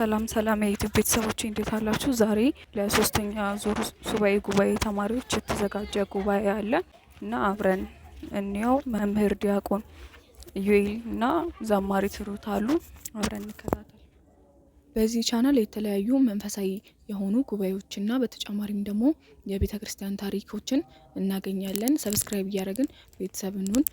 ሰላም ሰላም የዩቲዩብ ቤተሰቦች እንዴት አላችሁ? ዛሬ ለሶስተኛ ዙር ሱባኤ ጉባኤ ተማሪዎች የተዘጋጀ ጉባኤ አለ እና አብረን እንየው። መምህር ዲያቆን ኢዩኤል እና ዘማሪት ሩት አሉ። አብረን እንከታተል። በዚህ ቻናል የተለያዩ መንፈሳዊ የሆኑ ጉባኤዎችና በተጨማሪም ደግሞ የቤተ ክርስቲያን ታሪኮችን እናገኛለን። ሰብስክራይብ እያደረግን ቤተሰብ እንሁን።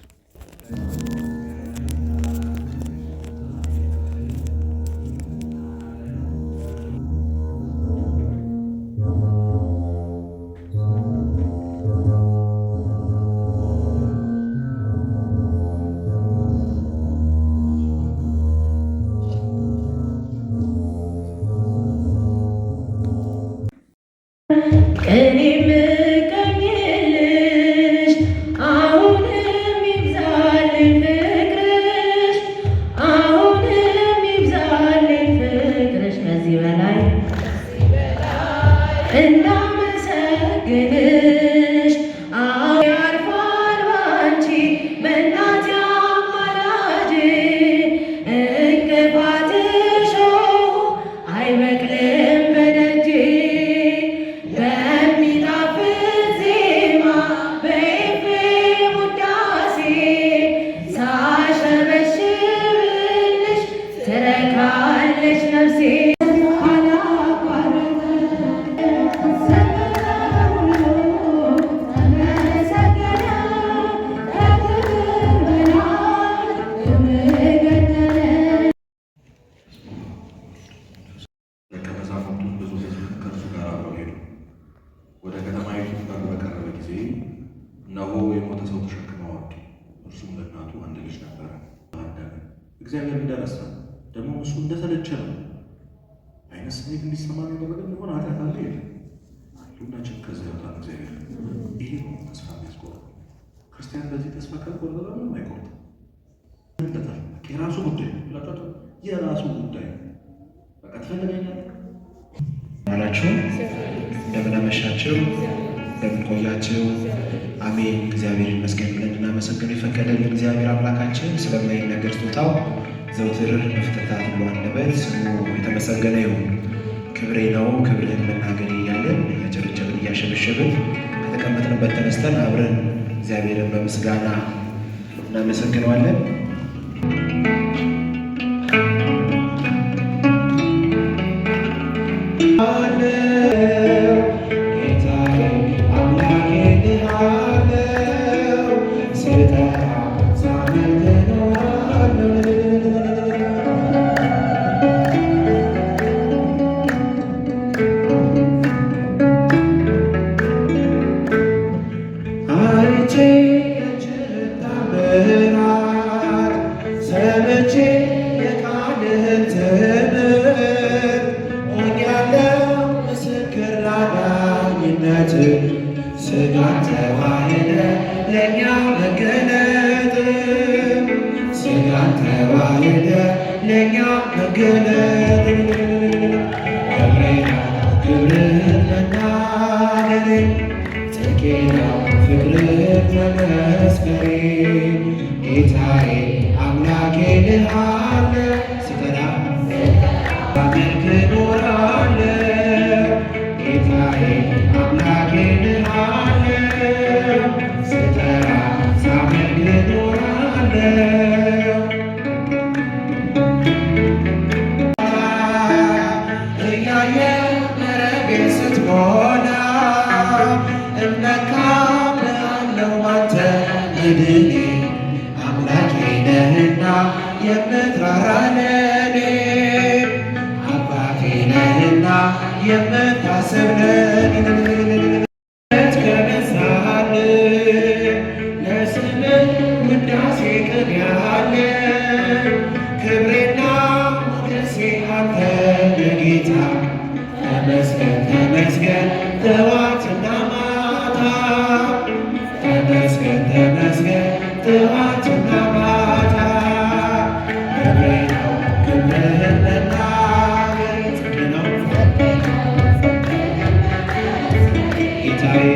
እግዚአብሔር እንደረሳ ደግሞ እሱ እንደተለቸ ነው አይነት ስሜት እንዲሰማን ያደረገን የሆነ ኃጢአት አለ የለም። ሁላችን ከዚያ ያወጣን እግዚአብሔር። ይሄ ነው ተስፋ የሚያስቆርጥ። ክርስቲያን በዚህ ተስፋ ካልቆረጠ ምንም አይቆርጥም። እንደታል የራሱ ጉዳይ ለቀጡ የራሱ ጉዳይ በቃ ትፈልገኛለህ ማላችሁ እንደምን አመሻችሁ፣ እንደምን ቆያችሁ። አሜን። እግዚአብሔር ይመስገን ብለን እናመሰግን የፈቀደልን እግዚአብሔር አምላካችን ስለማይነገር ስጦታው ዘውትር በፍጥረታት ሁሉ አንደበት ስሙ የተመሰገነ ይሁን። ክብሬ ነው ክብርህን መናገር እያለን እያጨበጨብን እያሸበሸብን ከተቀመጥንበት ተነስተን አብረን እግዚአብሔርን በምስጋና እናመሰግነዋለን። ስጋን ተዋህደ ለእኛ መገለጥ፣ ስጋን ተዋህደ ለእኛ መገለጥ። ክብሬና ክብርህን መናገሬ፣ ጽድቄና ፍቅርህን መመስከሬ፣ ጌታዬ አምላኬ ልሃለሁ። ስጠራ ባመልክ እኖራለሁ። ጌታዬ አምላኬ ልሃለሁ። ስጠራ ሳመልክ እኖራለሁ። እያየሁ መረቤን ስትሞላ እመካብሃለሁ ባንተ መድኔ፣ አምላኬ ነህና የምትራራ ለኔ፣ አባቴ ነህና የምታስብ ለኔ። ለስምህ ውዳሴ ቅኔያለሁ፣ ክብሬና ሞገሴ አንተ ጌታ። ተመስገን ተመስገን ጠዋትና ማታ፣ ተመስገን ተመስገን ጠዋትና ማታ። ክብሬ ነው ክብርህን መናገር፣ ጽድቅ ነው ጌታዬ።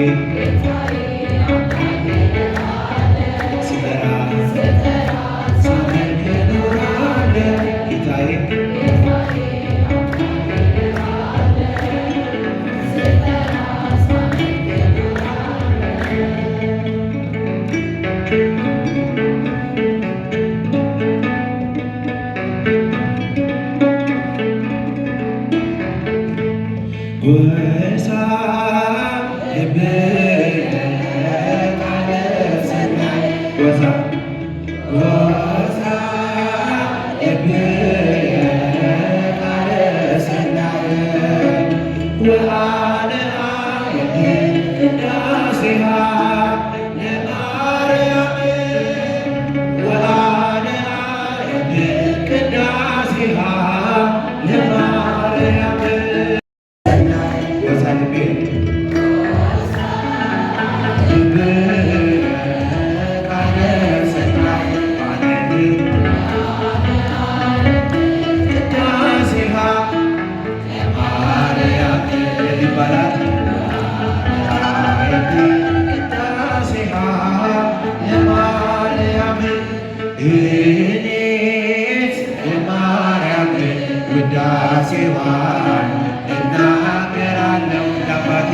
ስጠራ ሳመልክ እኖራለሁ ጌታዬ ጎሳ ልብየ ቃለ ሥላሴ ጎሳ ጎሳ ልብየ ቃለ ሥላሴ ወአነአ ቅዳሴሃ ለማርያም ወአነአ ቅዳሴሃ ለማርያም ጎሳ ልብየ ቃለ ሥላሴ ቅዳሴሃ ለማርያም ይባላል። ቅዳሴሃ ለማርያም እኔስ የማርያም ውዳሴዋን እናገራለሁ እንዳባቴ